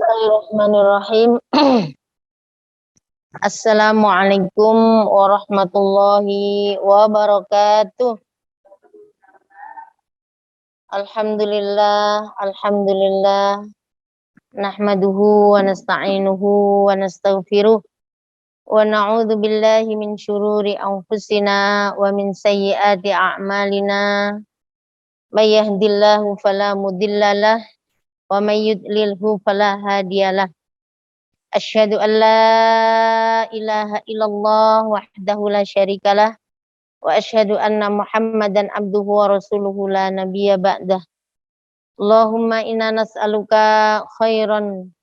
Bismillahirrahmanirrahim. Assalamualaikum warahmatullahi wabarakatuh. Alhamdulillah. Nahmaduhu wa nasta'inuhu wa nastaghfiruh. Wa na'udzu billahi min syururi anfusina wa min sayyiati a'malina. May yahdihillahu fala mudhillalah wa may yudlilhu fala hadiyalah. Asyhadu an la ilaha illallah wahdahu la syarikalah wa asyhadu anna Muhammadan abduhu wa rasuluhu la nabiyya ba'dah. Allahumma inna nas'aluka khairan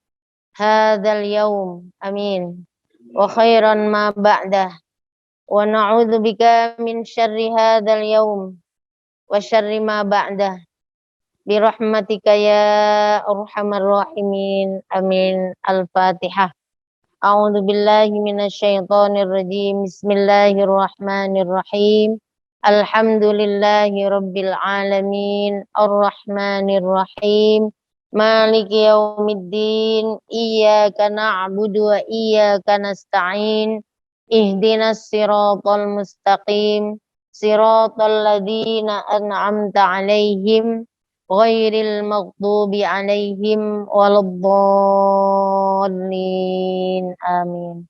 hadzal yaum. Amin. Wa khairan ma ba'dah. Wa na'udzu bika min syarri hadzal yaum wa syarri ma ba'dah. Bi rahmatika ya arhamar rahimin. Amin. Al-Fatihah. A'udzu billahi minasyaitonir rajim. Bismillahirrahmanirrahim. Alhamdulillahi rabbil alamin. Arrahmanir rahim. Maliki yaumiddin. Iyyaka na'budu wa iyyaka nasta'in. Ihdinas siratal mustaqim. Siratal ladzina an'amta 'alaihim ghairil maghdubi 'alaihim waladdallin. Amin.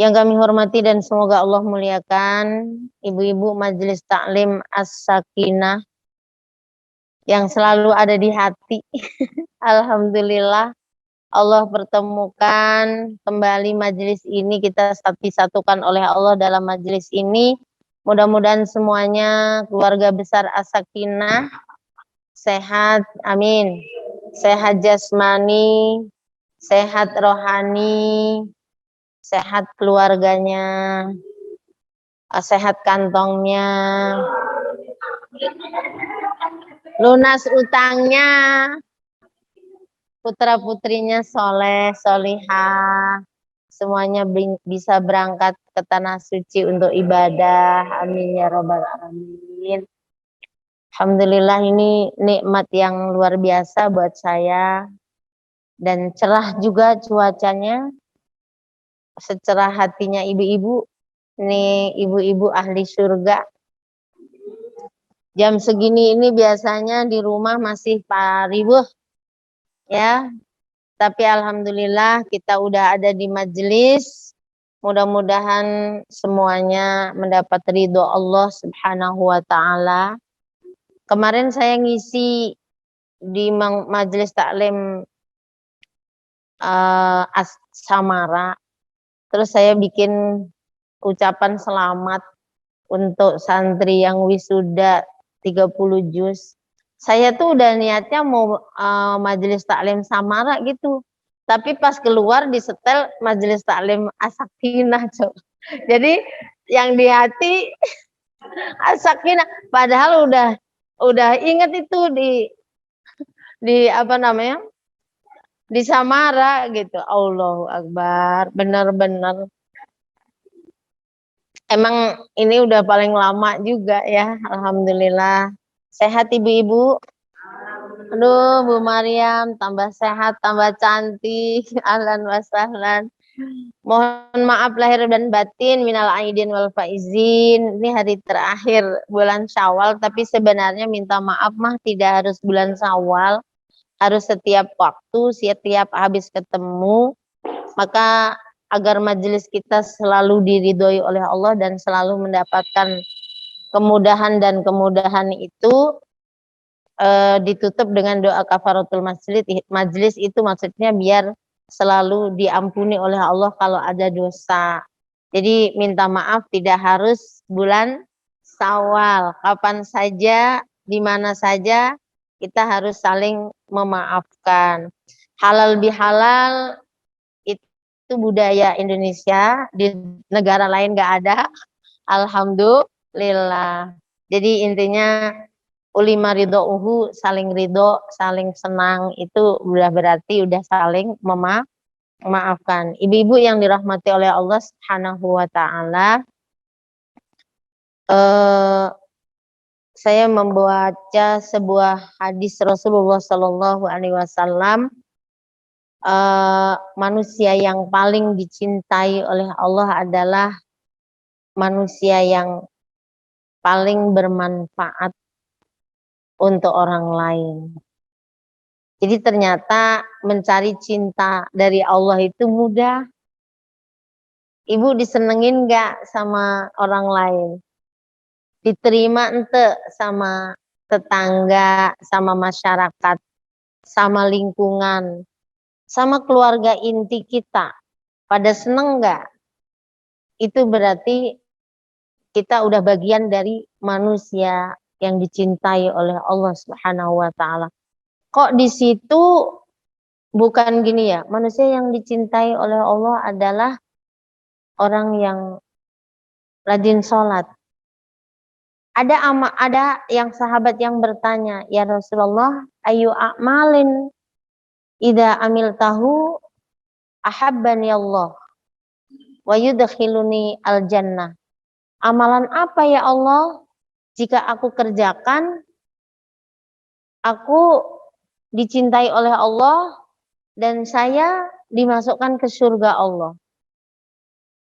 Yang kami hormati dan semoga Allah muliakan ibu-ibu Majelis Taklim As-Sakinah yang selalu ada di hati. Alhamdulillah Allah pertemukan kembali majelis ini, kita disatukan oleh Allah dalam majelis ini. Mudah-mudahan semuanya keluarga besar As-Sakinah sehat, amin. Sehat jasmani, sehat rohani, sehat keluarganya, sehat kantongnya, lunas utangnya, putra-putrinya soleh, solihah, semuanya bisa berangkat ke tanah suci untuk ibadah, amin ya robbal alamin. Alhamdulillah, ini nikmat yang luar biasa buat saya. Dan cerah juga cuacanya. Secerah hatinya ibu-ibu. Ini ibu-ibu ahli surga. Jam segini ini biasanya di rumah masih pariwuh. Ya. Tapi alhamdulillah kita udah ada di majelis. Mudah-mudahan semuanya mendapat ridho Allah Subhanahu wa ta'ala. Kemarin saya ngisi di majelis taklim Samara, terus saya bikin ucapan selamat untuk santri yang wisuda 30 juz. Saya tuh udah niatnya mau majelis taklim Samara gitu, tapi pas keluar disetel majelis taklim As-Sakinah. Jadi yang di hati As-Sakinah, padahal udah inget itu di apa namanya, di Samara gitu. Allahu Akbar, benar-benar emang ini udah paling lama juga ya. Alhamdulillah. Sehat ibu-ibu? Aduh, Bu Maryam tambah sehat, tambah cantik. Ahlan wa sahlan. Mohon maaf lahir dan batin, minal aidin wal faizin. Ini hari terakhir bulan Syawal, tapi sebenarnya minta maaf mah tidak harus bulan Syawal, harus setiap waktu, setiap habis ketemu. Maka agar majelis kita selalu diridhoi oleh Allah dan selalu mendapatkan kemudahan, dan kemudahan itu ditutup dengan doa kafaratul majlis itu maksudnya biar selalu diampuni oleh Allah kalau ada dosa. Jadi minta maaf tidak harus bulan Syawal, kapan saja, di mana saja kita harus saling memaafkan. Halal bihalal itu budaya Indonesia, di negara lain nggak ada. Alhamdulillah. Jadi intinya ulima ridho'uhu, saling ridho, saling senang, itu udah berarti udah saling memaafkan. Ibu-ibu yang dirahmati oleh Allah Subhanahu wa ta'ala, saya membaca sebuah hadis Rasulullah Shallallahu Alaihi Wasallam manusia yang paling dicintai oleh Allah adalah manusia yang paling bermanfaat untuk orang lain. Jadi ternyata mencari cinta dari Allah itu mudah. Ibu disenengin nggak sama orang lain? Diterima ente sama tetangga, sama masyarakat, sama lingkungan, sama keluarga inti kita. Pada seneng nggak? Itu berarti kita udah bagian dari manusia yang dicintai oleh Allah Subhanahu wa taala. Kok di situ bukan gini ya, manusia yang dicintai oleh Allah adalah orang yang rajin sholat. Ada yang sahabat yang bertanya, ya Rasulullah, ayu a'malin idza amiltahu ahabbani Allah wa yudkhiluni al jannah. Amalan apa ya Allah jika aku kerjakan aku dicintai oleh Allah dan saya dimasukkan ke surga Allah?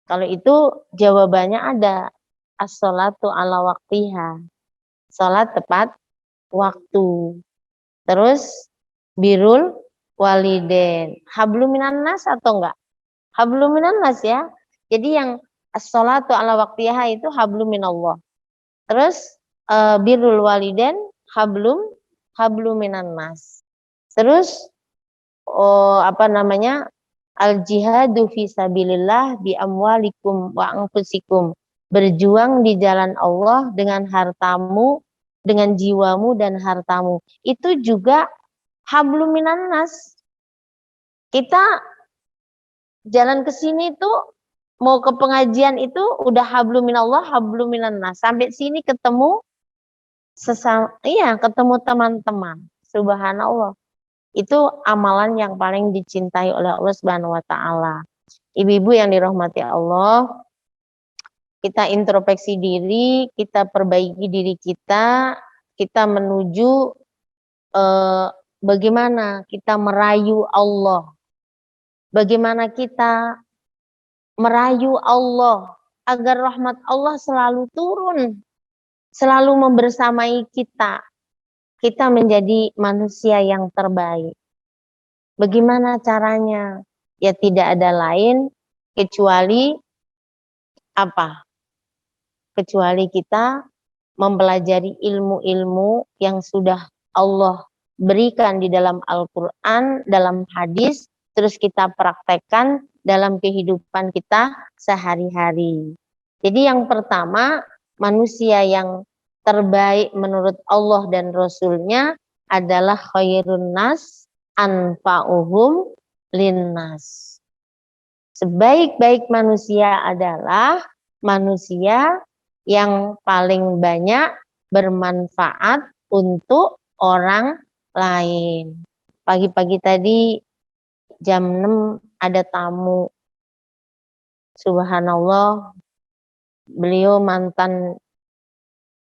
Kalau itu jawabannya ada, as-sholatu ala waktiha, sholat tepat waktu. Terus birrul waliden, hablum minan nas atau enggak? Hablum minan nas ya. Jadi yang as-sholatu ala waktiha itu hablum minallah. Terus birrul waliden hablum minan nas. Terus al jihadu fi sabilillah bi amwalikum wa anfusikum. Berjuang di jalan Allah dengan hartamu, dengan jiwamu dan hartamu. Itu juga hablum minan nas. Kita jalan ke sini tuh mau ke pengajian itu udah hablum minallah, hablum minan nas. Sampai sini ketemu ketemu teman-teman. Subhanallah. Itu amalan yang paling dicintai oleh Allah Subhanahu wa taala. Ibu-ibu yang dirahmati Allah, kita introspeksi diri, kita perbaiki diri kita menuju bagaimana kita merayu Allah. Bagaimana kita merayu Allah agar rahmat Allah selalu turun, selalu membersamai kita. Kita menjadi manusia yang terbaik. Bagaimana caranya? Ya tidak ada lain kecuali apa? Kecuali kita mempelajari ilmu-ilmu yang sudah Allah berikan di dalam Al-Quran, dalam hadis, terus kita praktekkan dalam kehidupan kita sehari-hari. Jadi yang pertama, manusia yang terbaik menurut Allah dan Rasulnya adalah khairun nas anfa'uhum linnas. Sebaik-baik manusia adalah manusia yang paling banyak bermanfaat untuk orang lain. Pagi-pagi tadi jam 6 ada tamu. Subhanallah, beliau mantan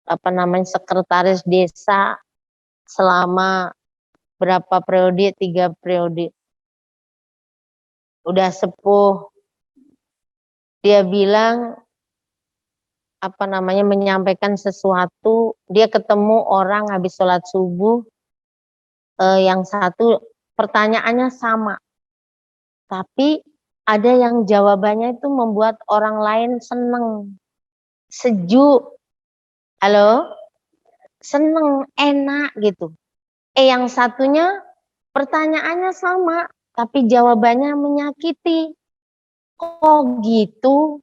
sekretaris desa selama berapa periode, 3 periode. Udah sepuh. Dia bilang menyampaikan sesuatu, dia ketemu orang habis sholat subuh, yang satu pertanyaannya sama, tapi ada yang jawabannya itu membuat orang lain seneng, sejuk, halo, seneng, enak gitu. Yang satunya pertanyaannya sama, tapi jawabannya menyakiti. Oh gitu.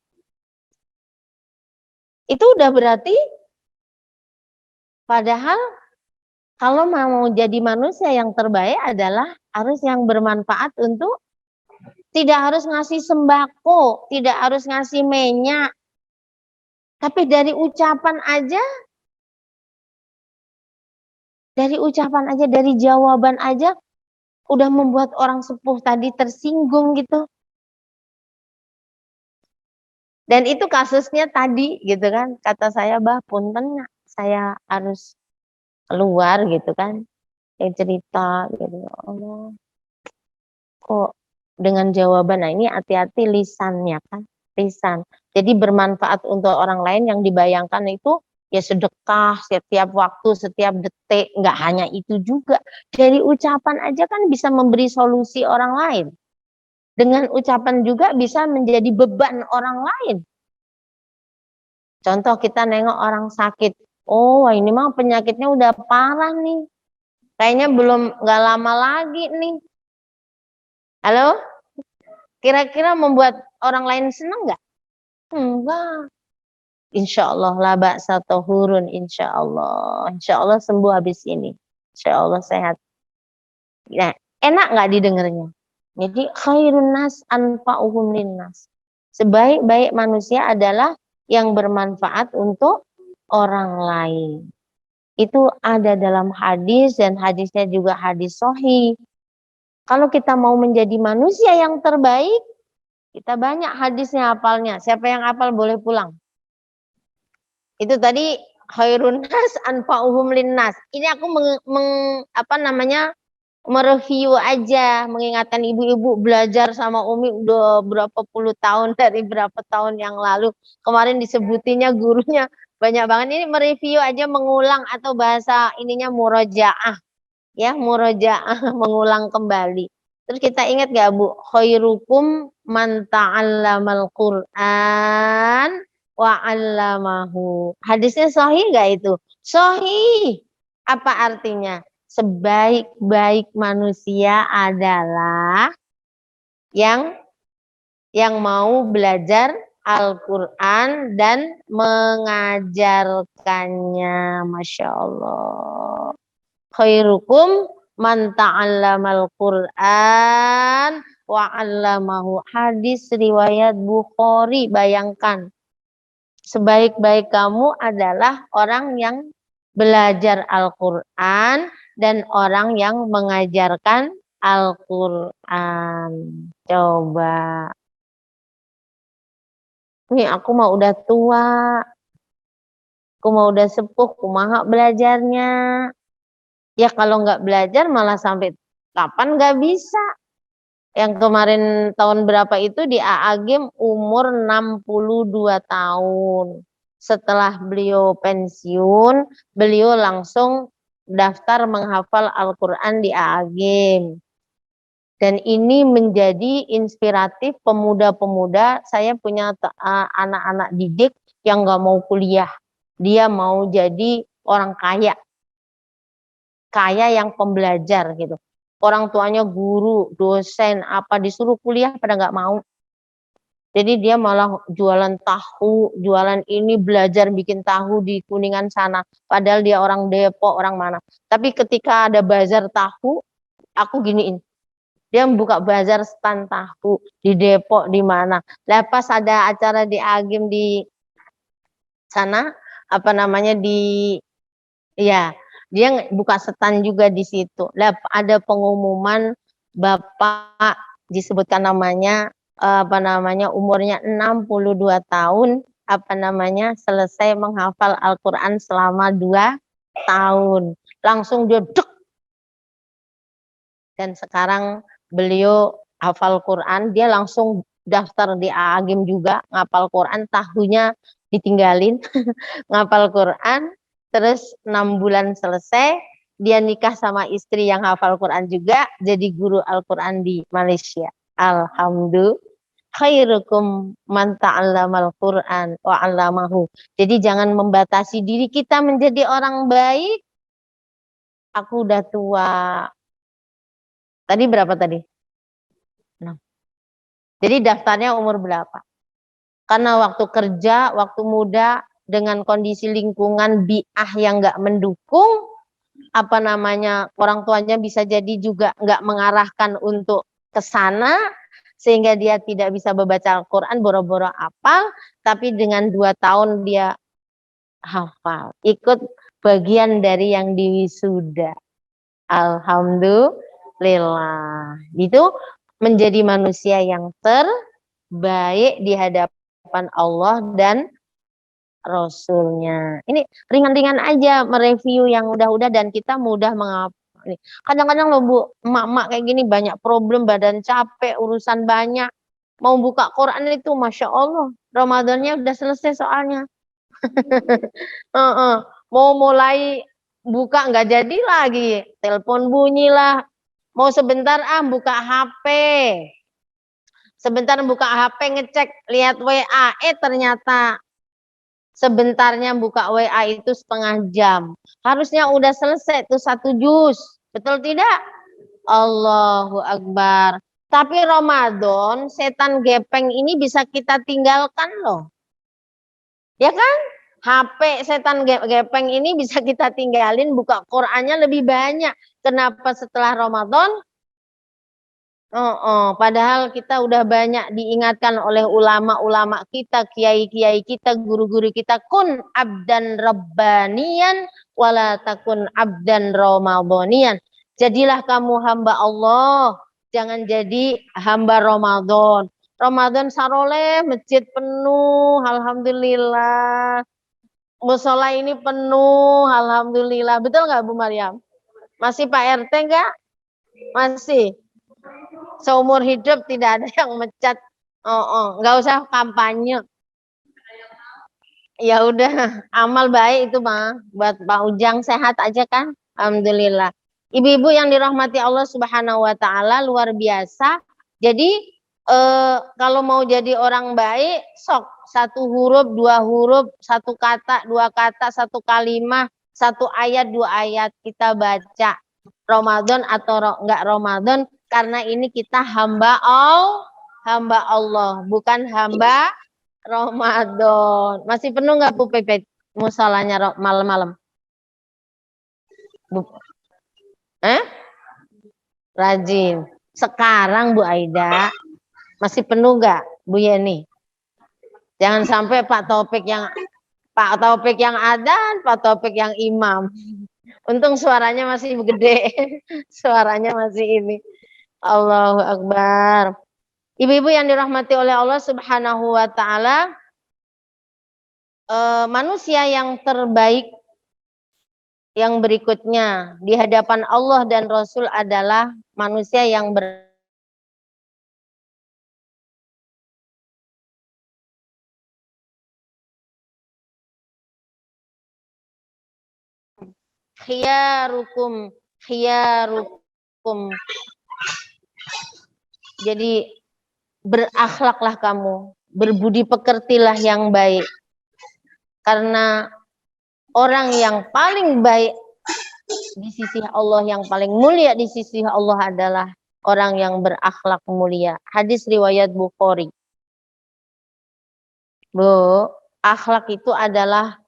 Itu udah berarti, padahal kalau mau jadi manusia yang terbaik adalah harus yang bermanfaat untuk, tidak harus ngasih sembako, tidak harus ngasih minyak, tapi dari ucapan aja, dari jawaban aja, udah membuat orang sepuh tadi tersinggung gitu. Dan itu kasusnya tadi gitu kan, kata saya, bah punten saya harus keluar gitu kan, cerita gitu. Allah. kok dengan jawaban. Nah ini hati-hati lisannya kan, lisan. Jadi bermanfaat untuk orang lain yang dibayangkan itu ya sedekah setiap waktu, setiap detik. Nggak hanya itu juga. Dari ucapan aja kan bisa memberi solusi orang lain. Dengan ucapan juga bisa menjadi beban orang lain. Contoh kita nengok orang sakit. Oh ini mah penyakitnya udah parah nih. Kayaknya belum nggak lama lagi nih. Halo? Kira-kira membuat orang lain senang nggak? Enggak. Insya Allah la ba'sa tahurun. Insya Allah. Insya Allah sembuh habis ini. Insya Allah sehat. Nah, enak nggak didengarnya? Jadi khairun nas anfa'uhum linnas. Sebaik-baik manusia adalah yang bermanfaat untuk orang lain. Itu ada dalam hadis dan hadisnya juga hadis sahih. Kalau kita mau menjadi manusia yang terbaik, kita banyak hadisnya hafalnya. Siapa yang hafal boleh pulang. Itu tadi khairun nas anfa'uhum linnas. Ini aku mereview aja, mengingatkan ibu-ibu belajar sama Umi udah berapa puluh tahun dari berapa tahun yang lalu. Kemarin disebutinya gurunya banyak banget. Ini mereview aja, mengulang atau bahasa ininya murojaah. Ya, murojaah, mengulang kembali. Terus kita ingat gak Bu, khairukum man ta'allamal Qur'an wa 'allamahu. Hadisnya sahih gak itu? Sahih. Apa artinya? Sebaik-baik manusia adalah yang mau belajar Al-Qur'an dan mengajarkannya. Masya Allah. Khairukum man ta'allamal Qur'an wa 'allamahu. Hadis riwayat Bukhari. Bayangkan, sebaik-baik kamu adalah orang yang belajar Al-Qur'an dan orang yang mengajarkan Al-Qur'an. Coba. Nih aku mah udah tua. Aku mah udah sepuh, kumaha belajarnya. Ya kalau nggak belajar malah sampai kapan nggak bisa. Yang kemarin tahun berapa itu di AA Game umur 62 tahun. Setelah beliau pensiun, beliau langsung daftar menghafal Al-Quran di AA Game. Dan ini menjadi inspiratif pemuda-pemuda. Saya punya anak-anak didik yang nggak mau kuliah. Dia mau jadi orang kaya. Kaya yang pembelajar gitu. Orang tuanya guru, dosen, apa disuruh kuliah pada nggak mau. Jadi dia malah jualan tahu, jualan ini, belajar bikin tahu di Kuningan sana. Padahal dia orang Depok, orang mana. Tapi ketika ada bazar tahu, aku giniin. Dia membuka bazar stand tahu di Depok, di mana. Lepas ada acara di Agim di sana, ya, dia buka stand juga di situ. Ada pengumuman Bapak disebutkan namanya umurnya 62 tahun, selesai menghafal Al-Qur'an selama 2 tahun. Langsung dia dek. Dan sekarang beliau hafal Quran, dia langsung daftar di Agim juga, ngapal Quran, tahunya ditinggalin, ngapal Quran. Terus 6 bulan selesai, dia nikah sama istri yang hafal Quran juga, jadi guru Al-Quran di Malaysia. Alhamdulillah. Khairukum man ta'allamal Quran wa 'allamahu. Jadi jangan membatasi diri kita menjadi orang baik. Aku udah tua. Tadi berapa tadi? 6. Jadi daftarnya umur berapa? Karena waktu kerja, waktu muda, dengan kondisi lingkungan bi'ah yang nggak mendukung, orang tuanya bisa jadi juga nggak mengarahkan untuk ke sana, sehingga dia tidak bisa membaca Al-Quran, boro-boro hafal, tapi dengan 2 tahun dia hafal, ikut bagian dari yang diwisuda. Alhamdulillah. Itu menjadi manusia yang terbaik di hadapan Allah dan Rasulnya. Ini ringan-ringan aja mereview yang udah-udah dan kita mudah menghafal. ini. Kadang-kadang loh Bu, emak-emak kayak gini banyak problem, badan capek, urusan banyak. Mau buka Quran itu Masya Allah, Ramadannya udah selesai soalnya. Mau mulai buka nggak jadi lagi, telepon bunyi lah. Mau sebentar buka HP. Sebentar buka HP ngecek, lihat WA, ternyata sebentarnya buka WA itu setengah jam. Harusnya udah selesai tuh 1 juz. Betul tidak? Allahu Akbar. Tapi Ramadan, setan gepeng ini bisa kita tinggalkan loh. Ya kan? HP setan gepeng ini bisa kita tinggalin, buka Qur'annya lebih banyak. Kenapa setelah Ramadan? Padahal kita udah banyak diingatkan oleh ulama-ulama kita, kiai-kiai kita, guru-guru kita, kun abdan rabbanian wala takun abdan ramadhanian. Jadilah kamu hamba Allah, jangan jadi hamba Ramadan. Ramadan saroleh, masjid penuh, alhamdulillah. Musola ini penuh, alhamdulillah. Betul nggak Bu Maryam? Masih Pak RT nggak? Masih. Seumur hidup tidak ada yang mecat. Nggak usah kampanye. Ya udah, amal baik itu mah. Buat Pak Ujang sehat aja kan? Alhamdulillah. Ibu-ibu yang dirahmati Allah Subhanahu wa taala, luar biasa. Jadi kalau mau jadi orang baik, sok 1 huruf, 2 huruf, 1 kata, 2 kata, 1 kalimat, 1 ayat, 2 ayat kita baca. Ramadan atau enggak Ramadan, karena ini kita hamba Allah, bukan hamba Ramadan. Masih penuh nggak Bu Pepe musolanya malam-malam? Rajin. Sekarang Bu Aida masih penuh nggak Bu Yeni? Jangan sampai Pak Taufik yang adzan, Pak Taufik yang imam. Untung suaranya masih gede. Suaranya masih ini. Allahu Akbar. Ibu-ibu yang dirahmati oleh Allah Subhanahu wa taala, manusia yang terbaik yang berikutnya di hadapan Allah dan Rasul adalah manusia yang khiyarukum. Jadi berakhlaklah kamu, berbudi pekertilah yang baik. Karena orang yang paling baik di sisi Allah, yang paling mulia di sisi Allah adalah orang yang berakhlak mulia. Hadis riwayat Bukhari. Bu, akhlak itu adalah,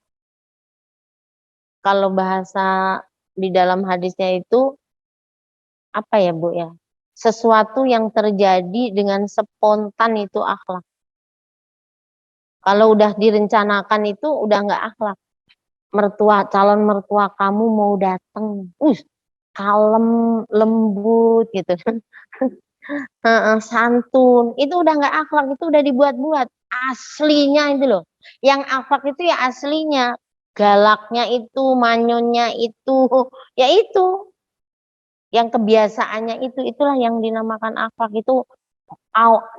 kalau bahasa di dalam hadisnya itu apa ya Bu ya? Sesuatu yang terjadi dengan spontan itu akhlak. Kalau udah direncanakan itu udah nggak akhlak. Calon mertua kamu mau datang, kalem, lembut gitu. Santun, itu udah nggak akhlak, itu udah dibuat-buat. Aslinya itu loh. Yang akhlak itu ya aslinya. Galaknya itu, manyonnya itu, ya itu. Yang kebiasaannya itu, itulah yang dinamakan akhlak, itu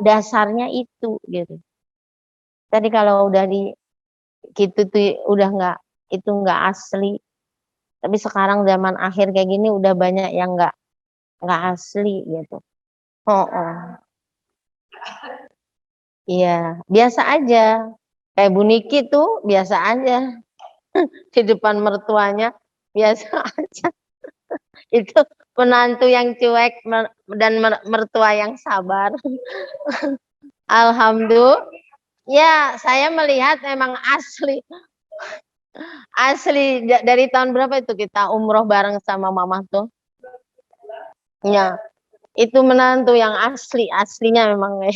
dasarnya itu gitu. Tadi kalau udah di gitu tuh udah nggak, itu nggak asli. Tapi sekarang zaman akhir kayak gini udah banyak yang nggak asli gitu. Iya, biasa aja. Kayak Bu Niki tuh biasa aja. Di depan mertuanya biasa aja. Itu menantu yang cuek dan mertua yang sabar. Alhamdulillah. Ya, saya melihat memang asli. Asli dari tahun berapa itu kita umroh bareng sama mama tuh? Ya, itu menantu yang aslinya memang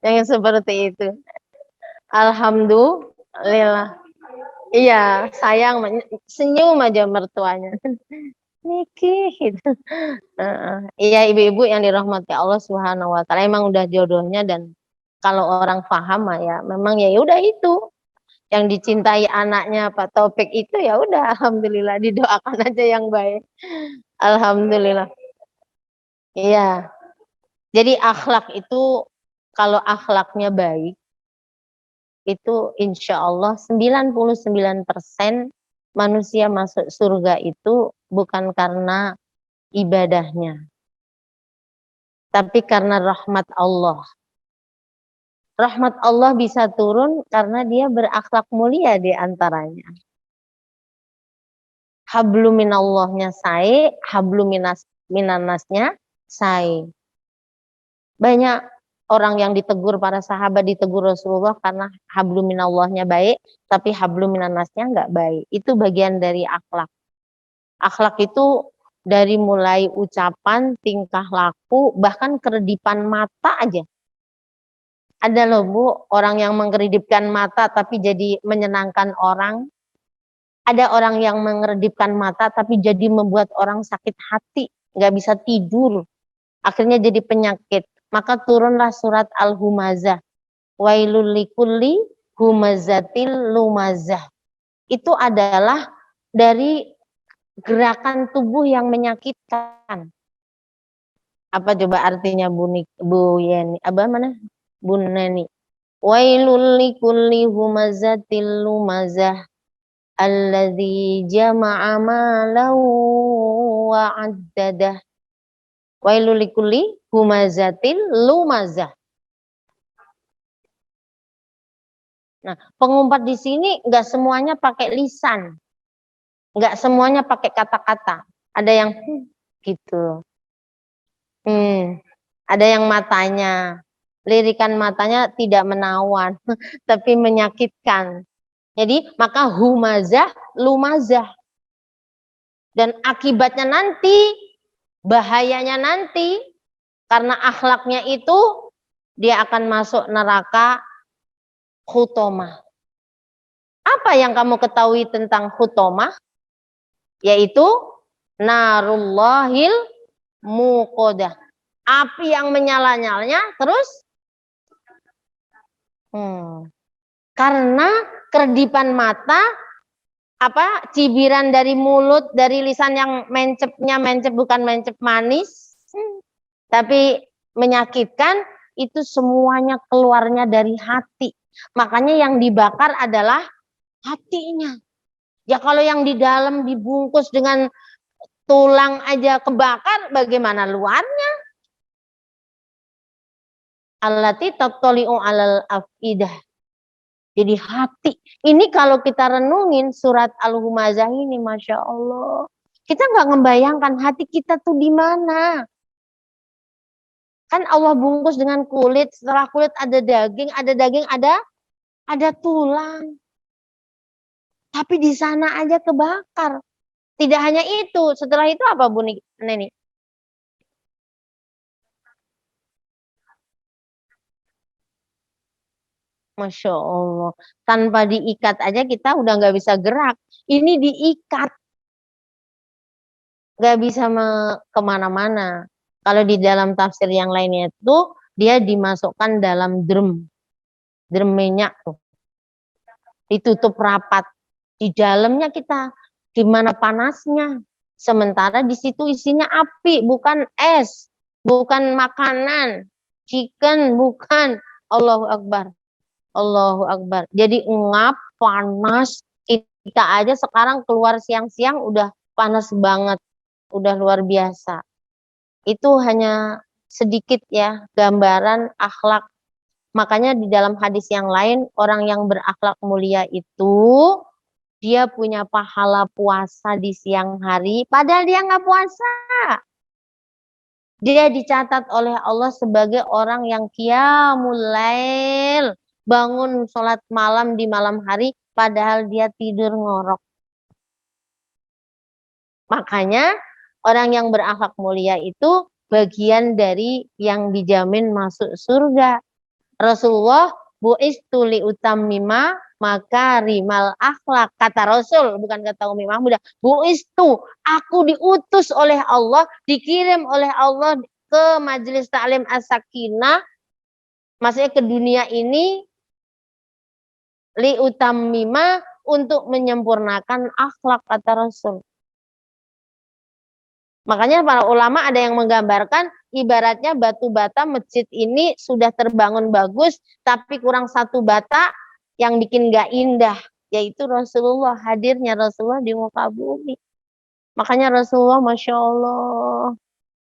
yang seperti itu. Alhamdulillah. Iya, sayang, senyum aja mertuanya. Niki gitu. Iya, ibu-ibu yang dirahmati Allah Subhanahu wa taala, emang udah jodohnya, dan kalau orang paham ya memang ya udah itu. yang dicintai anaknya Pak Taufik itu ya udah alhamdulillah didoakan aja yang baik. Alhamdulillah. Iya. Jadi akhlak itu kalau akhlaknya baik itu insya Allah 99% manusia masuk surga itu bukan karena ibadahnya, tapi karena rahmat Allah. Rahmat Allah bisa turun karena dia berakhlak mulia di antaranya. Hablum minallahnya sae, hablum minannasnya sae. Banyak orang yang ditegur para sahabat, ditegur Rasulullah karena hablum minallahnya baik, tapi hablum minannasnya enggak baik. Itu bagian dari akhlak. Akhlak itu dari mulai ucapan, tingkah laku, bahkan keredipan mata aja. Ada loh Bu, orang yang mengkeridipkan mata tapi jadi menyenangkan orang. Ada orang yang mengedipkan mata tapi jadi membuat orang sakit hati, nggak bisa tidur, akhirnya jadi penyakit. Maka turunlah surat Al-Humazah. Wailul likulli humazatil lumazah. Itu adalah dari gerakan tubuh yang menyakitkan. Apa coba artinya Bu Yeni? Apa mana? Bu Neni. Wailul likulli humazatil lumazah. Alladzi jama'a malan wa 'addadah. Wailul likulli humazatil lumazah. Nah, pengumpat di sini enggak semuanya pakai lisan. Enggak semuanya pakai kata-kata. Ada yang gitu. Ada yang matanya. Lirikan matanya tidak menawan, tapi menyakitkan. Jadi maka humazah, lumazah. Dan akibatnya nanti, bahayanya nanti, karena akhlaknya itu, dia akan masuk neraka khutomah. Apa yang kamu ketahui tentang khutomah? Yaitu narullahil muqodah. Api yang menyala-nyalanya terus. Karena keredipan mata, cibiran dari mulut, dari lisan yang mencep bukan mencep manis, tapi menyakitkan, itu semuanya keluarnya dari hati. Makanya yang dibakar adalah hatinya. Ya kalau yang di dalam dibungkus dengan tulang aja kebakar, bagaimana luarnya? Allati tattali'u 'alal afidah. Jadi hati. Ini kalau kita renungin surat Al-Humazah ini, Masya Allah. Kita nggak ngebayangkan hati kita tuh di mana. Kan Allah bungkus dengan kulit, setelah kulit ada daging ada tulang. Tapi di sana aja kebakar. Tidak hanya itu, setelah itu apa Bu Neni? Masya Allah. Tanpa diikat aja kita udah nggak bisa gerak. Ini diikat. Nggak bisa kemana-mana. Kalau di dalam tafsir yang lainnya itu, dia dimasukkan dalam drum. Drum minyak tuh. Ditutup rapat. Di dalamnya kita, di mana panasnya. Sementara di situ isinya api, bukan es. Bukan makanan. Chicken, bukan. Allahu Akbar. Allahu Akbar. Jadi ngap, panas. Kita aja sekarang keluar siang-siang udah panas banget. Udah luar biasa. Itu hanya sedikit ya gambaran akhlak. Makanya di dalam hadis yang lain, orang yang berakhlak mulia itu dia punya pahala puasa di siang hari, padahal dia nggak puasa. Dia dicatat oleh Allah sebagai orang yang qiyamul lail, bangun sholat malam di malam hari, padahal dia tidur ngorok. Makanya orang yang berakhlak mulia itu bagian dari yang dijamin masuk surga. Rasulullah bu'istu li utammima makarimal akhlak. Kata Rasul, bukan kata Umi Mahmudah. Bu'istu, aku diutus oleh Allah, dikirim oleh Allah ke Majelis Ta'lim As-Sakinah, maksudnya ke dunia ini liutammima, untuk menyempurnakan akhlak, kata Rasul. Makanya para ulama ada yang menggambarkan ibaratnya batu bata masjid ini sudah terbangun bagus, tapi kurang satu bata yang bikin gak indah, yaitu Rasulullah, hadirnya Rasulullah di muka bumi. Makanya Rasulullah, Masya Allah,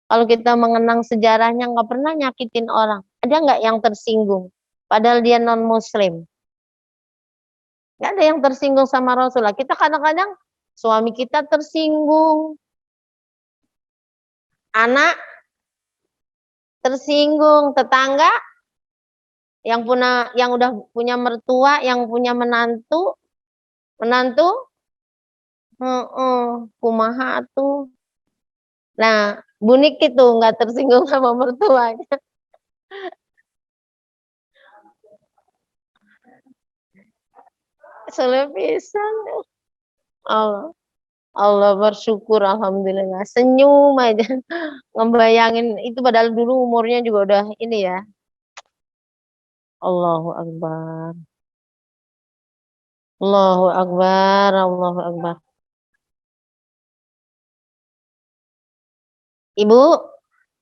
kalau kita mengenang sejarahnya nggak pernah nyakitin orang. Ada nggak yang tersinggung? Padahal dia non Muslim. Nggak ada yang tersinggung sama Rasulullah. Kita kadang-kadang suami kita tersinggung, anak tersinggung, tetangga yang udah punya mertua, yang punya menantu, kumaha tuh. Nah, Bu Niki tuh nggak tersinggung sama mertuanya. Selepisan. Allah, Allah bersyukur, alhamdulillah. Senyum aja, ngebayangin itu padahal dulu umurnya juga udah ini ya. Allahu Akbar. Allahu Akbar, Allahu Akbar. Ibu,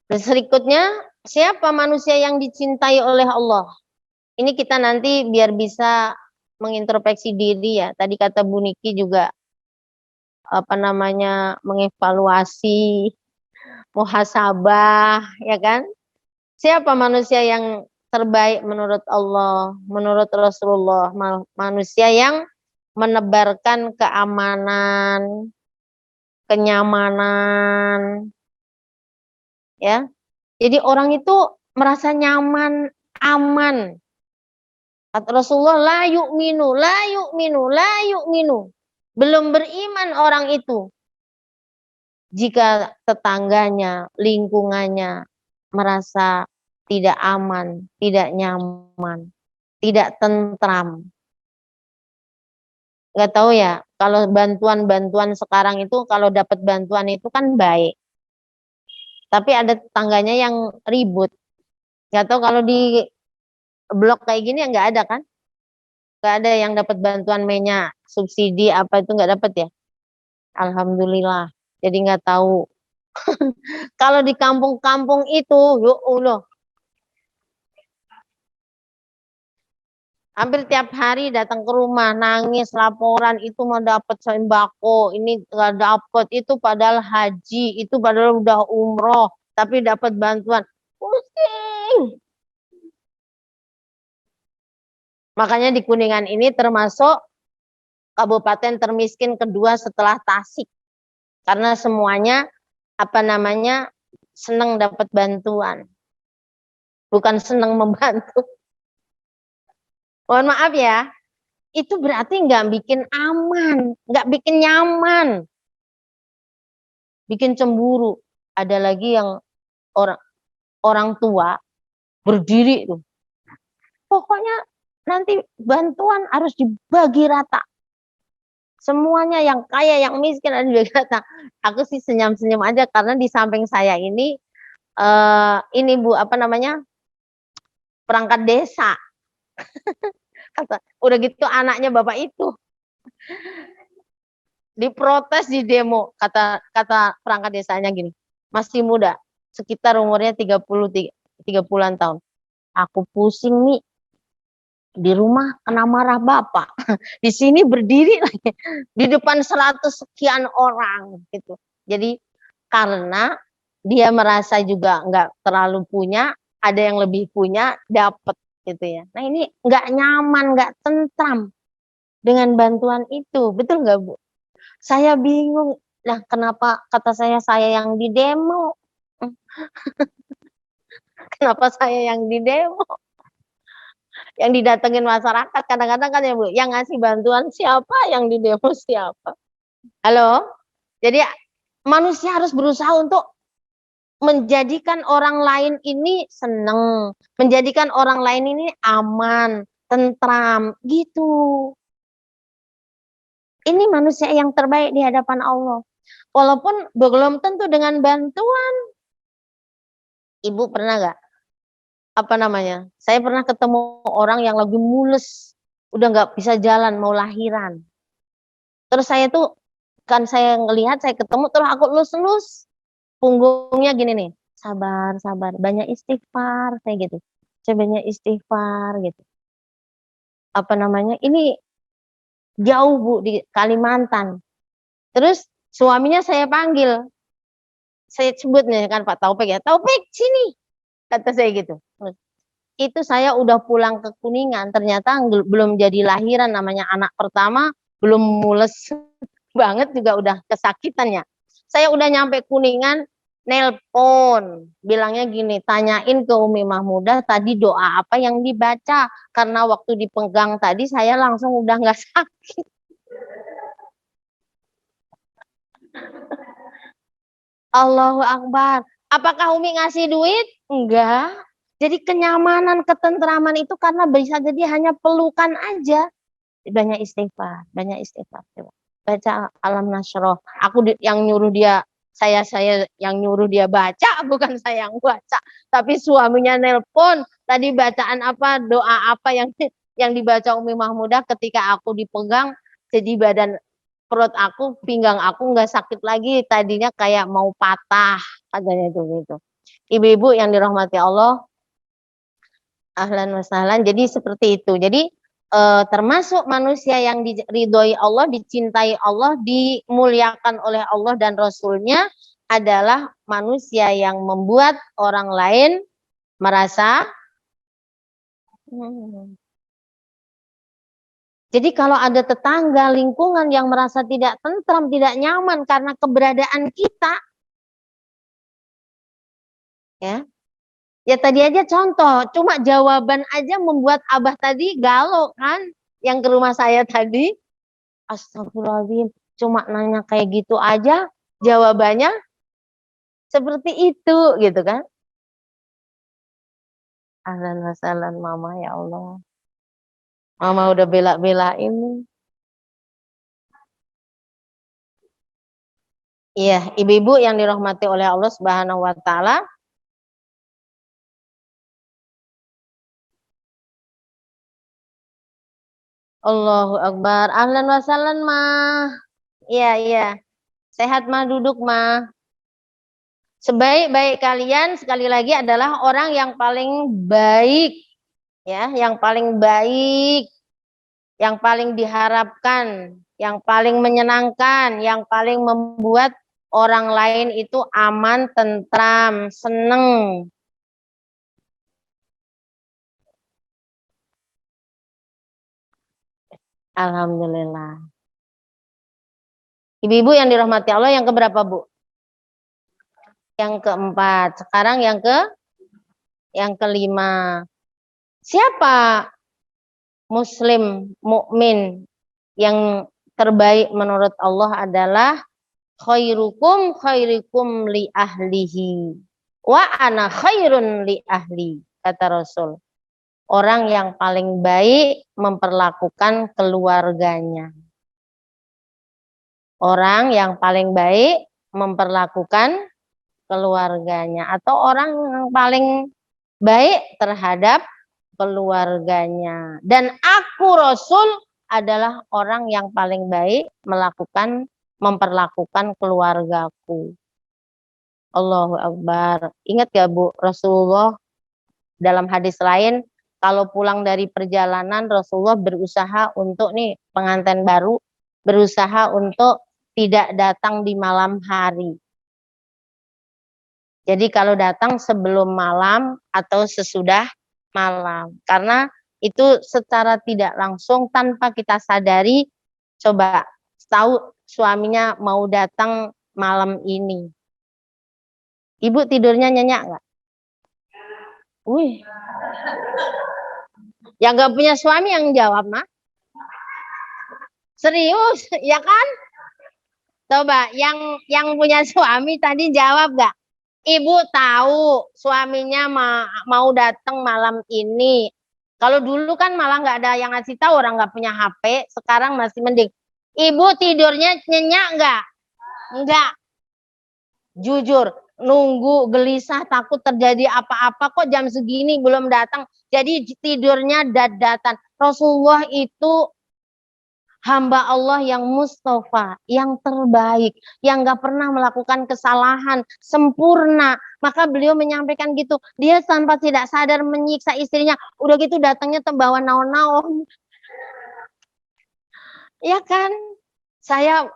berikutnya, siapa manusia yang dicintai oleh Allah? Ini kita nanti biar bisa mengintrospeksi diri ya. Tadi kata Bu Niki juga mengevaluasi, muhasabah, ya kan? Siapa manusia yang terbaik menurut Allah, menurut Rasulullah? Manusia yang menebarkan keamanan, kenyamanan, ya. Jadi orang itu merasa nyaman, aman. Kata Rasulullah, la yu'minu, la yu'minu, la yu'minu. Belum beriman orang itu jika tetangganya, lingkungannya merasa tidak aman, tidak nyaman, tidak tentram. Nggak tahu ya, kalau bantuan-bantuan sekarang itu, kalau dapat bantuan itu kan baik. Tapi ada tetangganya yang ribut. Nggak tahu kalau di blok kayak gini ya nggak ada kan? Nggak ada yang dapat bantuan subsidi apa itu nggak dapat ya? Alhamdulillah. Jadi nggak tahu. Kalau di kampung-kampung itu, ya Allah, hampir tiap hari datang ke rumah nangis laporan itu mau dapat sembako, ini nggak dapat, itu padahal haji, itu padahal udah umroh tapi dapat bantuan. Pusing. Makanya di Kuningan ini termasuk kabupaten termiskin kedua setelah Tasik. Karena semuanya senang dapat bantuan. Bukan senang membantu. Mohon maaf ya, itu berarti nggak bikin aman, nggak bikin nyaman, bikin cemburu. Ada lagi yang orang tua berdiri tuh, pokoknya nanti bantuan harus dibagi rata, semuanya, yang kaya, yang miskin ada dibagi rata. Aku sih senyum-senyum aja karena di samping saya ini Bu perangkat desa. Kata, udah gitu anaknya bapak itu diprotes di demo, kata perangkat desanya gini, masih muda, sekitar umurnya 30-an tahun. Aku pusing nih, di rumah kena marah bapak, di sini berdiri lagi di depan 100 sekian orang gitu. Jadi karena dia merasa juga nggak terlalu punya, ada yang lebih punya, dapat gitu ya. Nah ini nggak nyaman, nggak tentram dengan bantuan itu, betul nggak Bu? Saya bingung, nah kenapa kata saya yang di demo? Kenapa saya yang di demo? Yang didatengin masyarakat kadang-kadang kan ya Bu, yang ngasih bantuan siapa, yang di demo siapa? Halo? Jadi manusia harus berusaha untuk menjadikan orang lain ini seneng, menjadikan orang lain ini aman, tentram, gitu. Ini manusia yang terbaik di hadapan Allah. Walaupun belum tentu dengan bantuan. Ibu pernah gak? Saya pernah ketemu orang yang lagi mules. udah nggak bisa jalan, mau lahiran. Terus saya tuh, kan saya ngelihat, saya ketemu, terus aku elus-elus punggungnya gini nih, sabar, sabar, banyak istighfar, saya gitu. Saya banyak istighfar gitu. Apa namanya, ini jauh Bu, di Kalimantan. Terus suaminya saya panggil, saya sebut nih kan Pak Taufik ya, Taufik sini, kata saya gitu. Itu saya udah pulang ke Kuningan, ternyata belum jadi lahiran, namanya anak pertama, belum mules banget juga udah kesakitan ya. Saya udah nyampe Kuningan, nelpon, bilangnya gini, tanyain ke Umi Mahmudah tadi doa apa yang dibaca, karena waktu dipegang tadi saya langsung udah nggak sakit. Allahu Akbar. Apakah Umi ngasih duit? Enggak. Jadi kenyamanan, ketentraman itu karena bisa jadi hanya pelukan aja. Banyak istighfar, banyak istighfar. Coba. Baca Alam Nasroh. Aku yang nyuruh dia, saya yang nyuruh dia baca, bukan saya yang baca. Tapi suaminya nelpon, tadi bacaan apa, doa apa yang dibaca Umi Mahmudah ketika aku dipegang, jadi badan perut aku, pinggang aku nggak sakit lagi, tadinya kayak mau patah, katanya itu gitu. Ibu-ibu yang dirahmati Allah, ahlan wasahlan. Jadi seperti itu. Jadi termasuk manusia yang diridhoi Allah, dicintai Allah, dimuliakan oleh Allah dan Rasulnya adalah manusia yang membuat orang lain merasa. Jadi kalau ada tetangga, lingkungan yang merasa tidak tentram, tidak nyaman karena keberadaan kita, ya, ya tadi aja contoh, cuma jawaban aja membuat Abah tadi galau kan, yang ke rumah saya tadi, astagfirullahaladzim, cuma nanya kayak gitu aja, jawabannya seperti itu, gitu kan. Ahlan wasahlan Mama, ya Allah. Mama udah bela-belain. Iya, ibu-ibu yang dirahmati oleh Allah Subhanahu wa taala. Allahu Akbar. Ahlan wasahlan mah. Iya, iya. Sehat mah, duduk mah. Sebaik-baik kalian sekali lagi adalah orang yang paling baik, ya, yang paling baik, yang paling diharapkan, yang paling menyenangkan, yang paling membuat orang lain itu aman, tentram, seneng. Alhamdulillah. Ibu-ibu yang dirahmati Allah, yang keberapa, Bu? Yang keempat. Sekarang yang kelima. Siapa muslim mukmin yang terbaik menurut Allah adalah khairukum khairikum li ahlihi wa ana khairun li ahli, kata Rasul. Orang yang paling baik memperlakukan keluarganya. Orang yang paling baik memperlakukan keluarganya, atau orang yang paling baik terhadap keluarganya. Dan aku Rasul adalah orang yang paling baik memperlakukan keluargaku. Allahu Akbar. Ingat gak Bu, Rasulullah dalam hadis lain, kalau pulang dari perjalanan Rasulullah berusaha untuk nih pengantin baru, berusaha untuk tidak datang di malam hari. Jadi kalau datang sebelum malam atau sesudah malam. Karena itu secara tidak langsung tanpa kita sadari, coba tahu suaminya mau datang malam ini. Ibu tidurnya nyenyak nggak? Wih. Yang nggak punya suami yang jawab, mah. Serius, ya kan? Coba yang punya suami tadi jawab gak? Ibu tahu suaminya mau datang malam ini. Kalau dulu kan malah nggak ada yang ngasih tahu, orang nggak punya HP. Sekarang masih mending. Ibu tidurnya nyenyak nggak? Enggak. Jujur, nunggu gelisah takut terjadi apa-apa, kok jam segini belum datang. Jadi tidurnya dadatan. Rasulullah itu hamba Allah yang mustafa, yang terbaik, yang gak pernah melakukan kesalahan, sempurna. Maka beliau menyampaikan gitu, dia tanpa tidak sadar menyiksa istrinya. Udah gitu datangnya tembawa naon-naon. Ya kan? Saya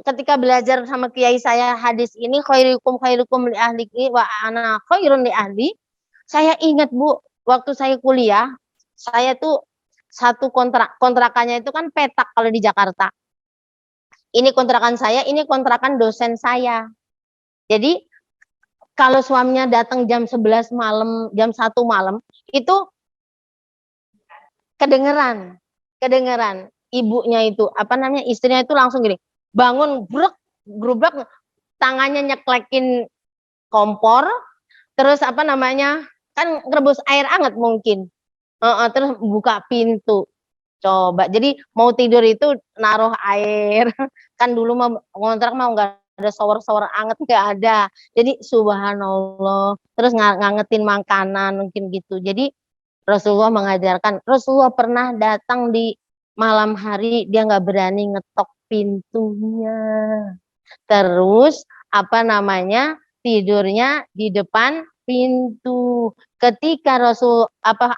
ketika belajar sama kiai saya hadis ini, khairukum li ahli wa ana khairun li ahli. Saya ingat Bu, waktu saya kuliah, saya tuh satu kontrakannya itu kan petak kalau di Jakarta. Ini kontrakan saya, ini kontrakan dosen saya. Jadi kalau suaminya datang jam 11 malam, jam 1 malam, itu kedengeran. Ibunya itu, istrinya itu langsung gini, bangun, grubrak, tangannya nyeklekin kompor, terus kan rebus air hangat mungkin. Terus buka pintu. Coba, jadi mau tidur itu naruh air. Kan dulu mah ngontrak mah nggak ada shower anget, nggak ada. Jadi subhanallah. Terus ngangetin makanan mungkin gitu. Jadi Rasulullah pernah datang di malam hari, dia nggak berani ngetok pintunya. Terus tidurnya di depan pintu. Ketika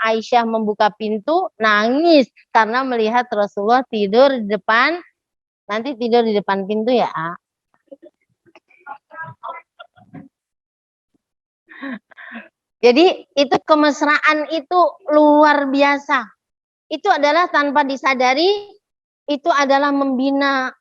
Aisyah membuka pintu, nangis karena melihat Rasulullah tidur di depan. Nanti tidur di depan pintu ya. Jadi itu kemesraan itu luar biasa. Itu adalah tanpa disadari, itu adalah membina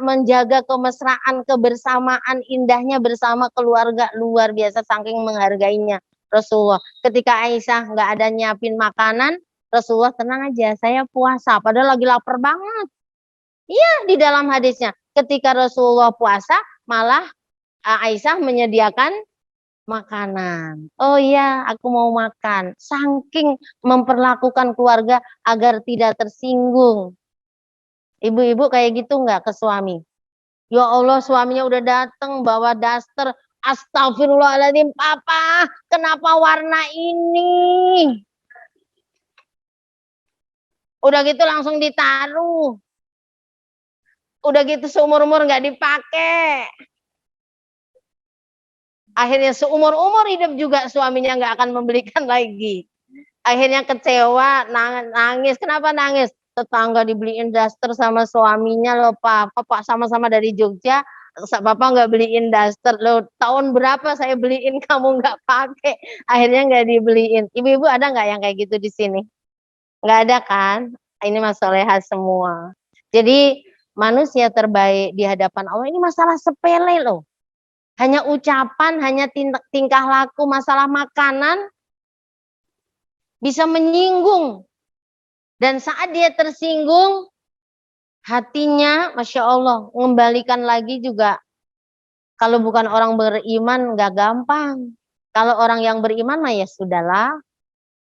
menjaga kemesraan, kebersamaan, indahnya bersama keluarga, luar biasa saking menghargainya Rasulullah. Ketika Aisyah nggak ada nyiapin makanan, Rasulullah tenang aja, saya puasa, padahal lagi lapar banget. Iya, di dalam hadisnya, ketika Rasulullah puasa, malah Aisyah menyediakan makanan. Oh iya, aku mau makan. Saking memperlakukan keluarga agar tidak tersinggung. Ibu-ibu kayak gitu nggak ke suami? Ya Allah, suaminya udah dateng bawa daster. Astagfirullahaladzim, papa, kenapa warna ini? Udah gitu langsung ditaruh. Udah gitu seumur-umur nggak dipakai. Akhirnya seumur-umur hidup juga suaminya nggak akan membelikan lagi. Akhirnya kecewa, nangis. Kenapa nangis? Tetangga dibeliin daster sama suaminya loh, Pak sama-sama dari Jogja. Papa nggak beliin daster loh. Tahun berapa saya beliin kamu nggak pakai? Akhirnya nggak dibeliin. Ibu-ibu ada nggak yang kayak gitu di sini? Nggak ada kan? Ini Mas Soleha semua. Jadi manusia terbaik di hadapan Allah ini masalah sepele loh. Hanya ucapan, hanya tingkah laku, masalah makanan bisa menyinggung. Dan saat dia tersinggung, hatinya, Masya Allah, mengembalikan lagi juga. Kalau bukan orang beriman, nggak gampang. Kalau orang yang beriman, mah ya sudahlah.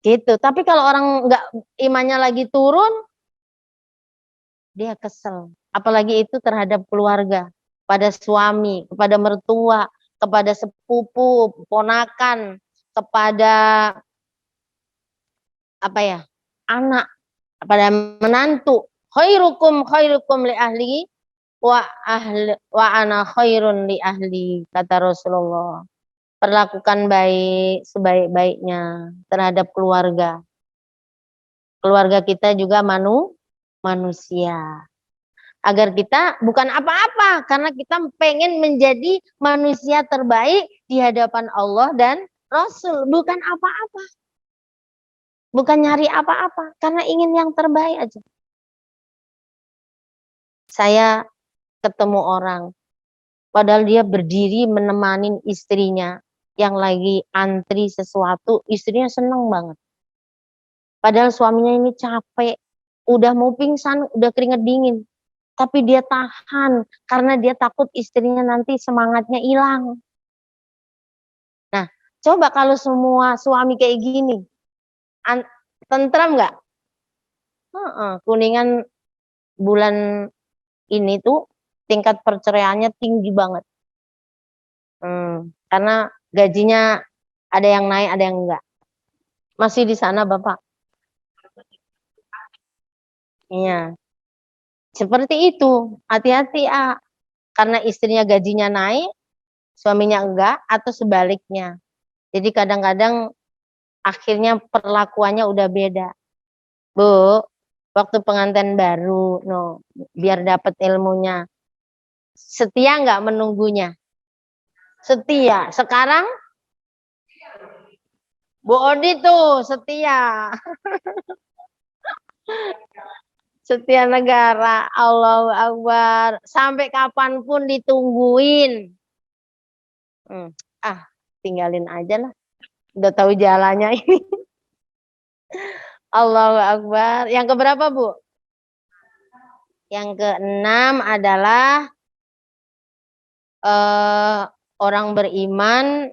Gitu. Tapi kalau orang nggak imannya lagi turun, dia kesel. Apalagi itu terhadap keluarga, pada suami, kepada mertua, kepada sepupu, ponakan, kepada anak, kepada menantu. Khairukum li ahli wa ana khairun li ahli, kata Rasulullah. Perlakukan baik sebaik-baiknya terhadap keluarga. Keluarga kita juga manusia. Agar kita bukan apa-apa, karena kita pengen menjadi manusia terbaik di hadapan Allah dan Rasul, bukan apa-apa. Bukan nyari apa-apa, karena ingin yang terbaik aja. Saya ketemu orang, padahal dia berdiri menemanin istrinya yang lagi antri sesuatu, istrinya seneng banget. Padahal suaminya ini capek, udah mau pingsan, udah keringet dingin. Tapi dia tahan, karena dia takut istrinya nanti semangatnya hilang. Nah, coba kalau semua suami kayak gini, tentram nggak? Kuningan bulan ini tuh tingkat perceraiannya tinggi banget. Karena gajinya ada yang naik, ada yang enggak. Masih di sana Bapak? Iya. Seperti itu. Hati-hati, karena istrinya gajinya naik, suaminya enggak, atau sebaliknya. Jadi kadang-kadang akhirnya perlakuannya udah beda. Bu, waktu pengantin baru, no, biar dapat ilmunya. Setia nggak menunggunya? Setia. Sekarang Bu Odi tuh setia. Setia negara. Allahu Akbar. Sampai kapanpun ditungguin. Tinggalin aja lah. Udah tahu jalannya ini. Allahu Akbar. Yang keberapa, Bu? Yang keenam adalah orang beriman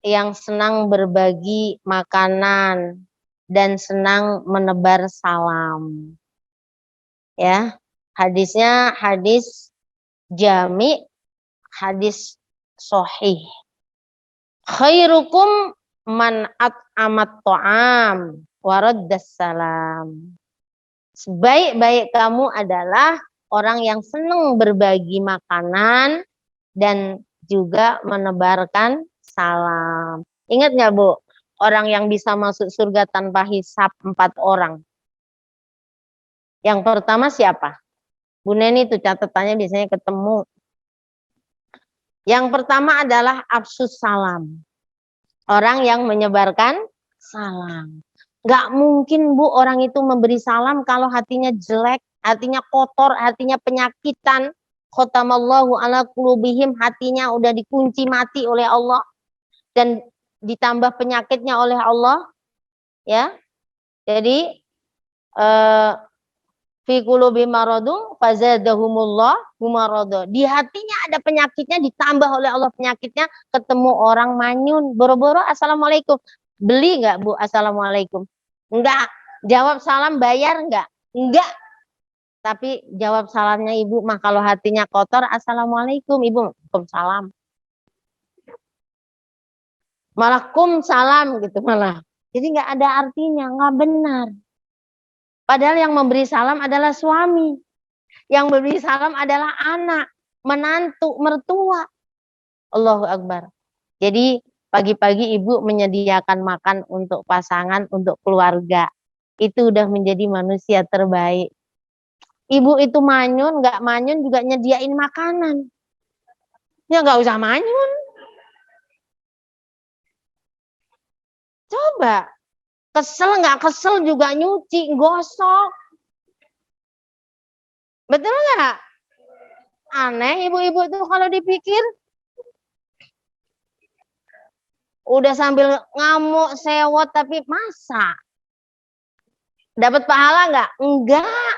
yang senang berbagi makanan dan senang menebar salam. Ya, hadisnya hadis jami, hadis sahih. Khairukum man at'amat ta'am wa raddas salam. Sebaik-baik kamu adalah orang yang senang berbagi makanan dan juga menebarkan salam. Ingat nggak, Bu? Orang yang bisa masuk surga tanpa hisab 4 orang. Yang pertama siapa? Bu Neni itu catatannya biasanya ketemu. Yang pertama adalah afsus salam. Orang yang menyebarkan salam. Nggak mungkin, Bu, orang itu memberi salam kalau hatinya jelek, hatinya kotor, hatinya penyakitan. Khotamallahu ala qulubihim, hatinya udah dikunci mati oleh Allah. Dan ditambah penyakitnya oleh Allah. Ya. Jadi, fi qulubi maradun fazadahumullah humarada. Di hatinya ada penyakitnya, ditambah oleh Allah penyakitnya, ketemu orang manyun, boro-boro assalamualaikum. Beli nggak, Bu, assalamualaikum? Enggak. Jawab salam bayar nggak? Enggak. Tapi jawab salamnya Ibu mah kalau hatinya kotor, assalamualaikum, Ibu, salam. Malah salam gitu malah. Jadi nggak ada artinya, nggak benar. Padahal yang memberi salam adalah suami. Yang memberi salam adalah anak, menantu, mertua. Allahu Akbar. Jadi pagi-pagi ibu menyediakan makan untuk pasangan, untuk keluarga. Itu udah menjadi manusia terbaik. Ibu itu manyun, nggak manyun juga nyediain makanan. Ya nggak usah manyun. Coba. Kesel nggak kesel juga nyuci, gosok. Betul nggak? Aneh ibu-ibu tuh kalau dipikir. Udah sambil ngamuk, sewot, tapi masa? Dapat pahala nggak? Enggak.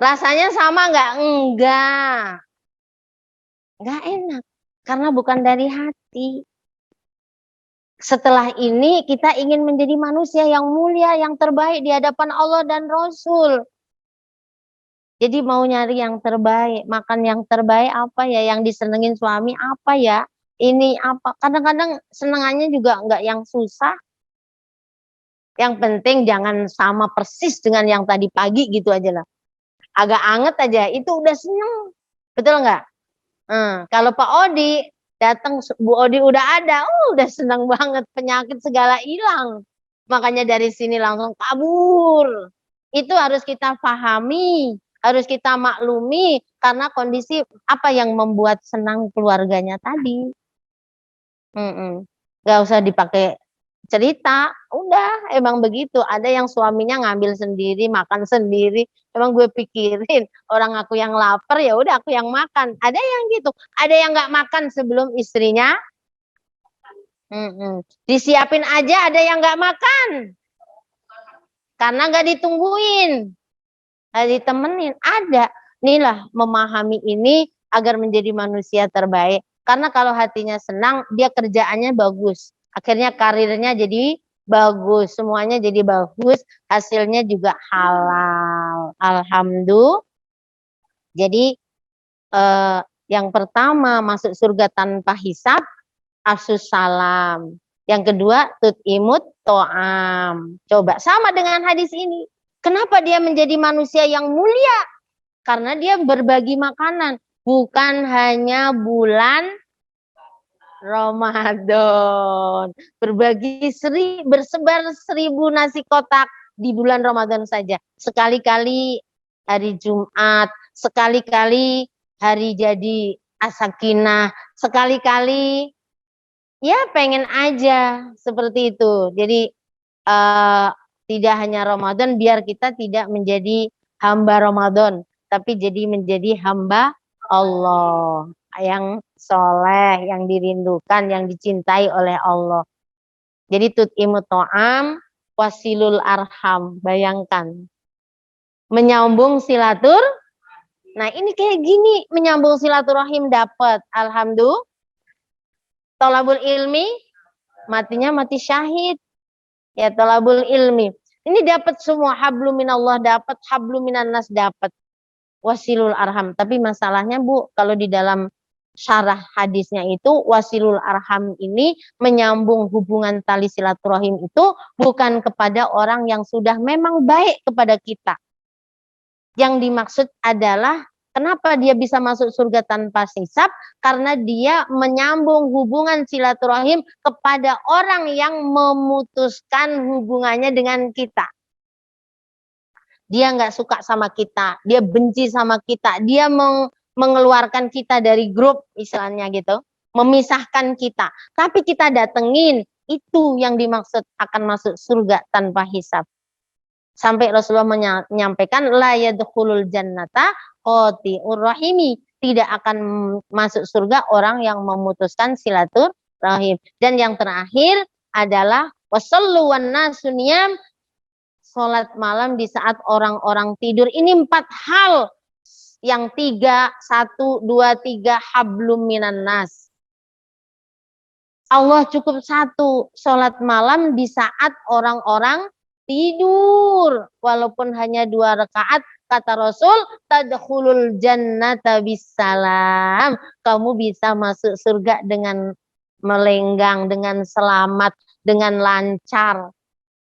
Rasanya sama nggak? Enggak. Nggak enak. Karena bukan dari hati. Setelah ini kita ingin menjadi manusia yang mulia, yang terbaik di hadapan Allah dan Rasul. Jadi mau nyari yang terbaik, makan yang terbaik apa ya, yang disenengin suami apa ya, ini apa. Kadang-kadang senengannya juga enggak yang susah. Yang penting jangan sama persis dengan yang tadi pagi gitu aja lah. Agak anget aja, itu udah seneng. Betul nggak? Kalau Pak Odi datang, Bu Odi udah ada, udah senang banget, penyakit segala hilang. Makanya dari sini langsung kabur. Itu harus kita pahami, harus kita maklumi, karena kondisi apa yang membuat senang keluarganya tadi. Gak usah dipakai cerita, udah emang begitu. Ada yang suaminya ngambil sendiri, makan sendiri. Emang gue pikirin orang aku yang lapar, ya udah aku yang makan. Ada yang gitu, ada yang nggak makan sebelum istrinya. Disiapin aja, ada yang nggak makan karena nggak ditungguin, nggak ditemenin. Ada, inilah memahami ini agar menjadi manusia terbaik. Karena kalau hatinya senang, dia kerjaannya bagus. Akhirnya karirnya jadi bagus, semuanya jadi bagus, hasilnya juga halal. Alhamdulillah. Jadi yang pertama masuk surga tanpa hisab, afsus salam. Yang kedua, tut'imut to'am. Coba sama dengan hadis ini. Kenapa dia menjadi manusia yang mulia? Karena dia berbagi makanan. Bukan hanya bulan Ramadan. Bersebar 1000 nasi kotak di bulan Ramadan saja. Sekali-kali hari Jumat, sekali-kali hari jadi As-Sakinah, sekali-kali ya pengen aja seperti itu. Jadi tidak hanya Ramadan, biar kita tidak menjadi hamba Ramadan, tapi jadi menjadi hamba Allah yang soleh, yang dirindukan, yang dicintai oleh Allah. Jadi tut'imut to'am, wasilul arham. Bayangkan. Menyambung silatur. Nah ini kayak gini, menyambung silaturahim dapat. Alhamdulillah. Tolabul ilmi, matinya mati syahid. Ya tolabul ilmi. Ini dapat semua, hablum minallah dapat, hablum minan nas dapat. Wasilul arham. Tapi masalahnya Bu, kalau di dalam syarah hadisnya itu, wasilul arham ini menyambung hubungan tali silaturahim itu bukan kepada orang yang sudah memang baik kepada kita. Yang dimaksud adalah kenapa dia bisa masuk surga tanpa hisab? Karena dia menyambung hubungan silaturahim kepada orang yang memutuskan hubungannya dengan kita. Dia nggak suka sama kita, dia benci sama kita, dia mengeluarkan kita dari grup istilahnya gitu, memisahkan kita. Tapi kita datengin, itu yang dimaksud akan masuk surga tanpa hisab. Sampai Rasulullah menyampaikan la yadkhulul jannata qati'ur rahimi, tidak akan masuk surga orang yang memutuskan silaturahim. Dan yang terakhir adalah wasallu wan nasu niyam, salat malam di saat orang-orang tidur. Ini 4 hal. Yang 3, 1, 2, 3 hablum minan nas. Allah cukup 1, salat malam di saat orang-orang tidur, walaupun hanya 2 rakaat, kata Rasul, tadkhulul jannata bisalam. Kamu bisa masuk surga dengan melenggang, dengan selamat, dengan lancar.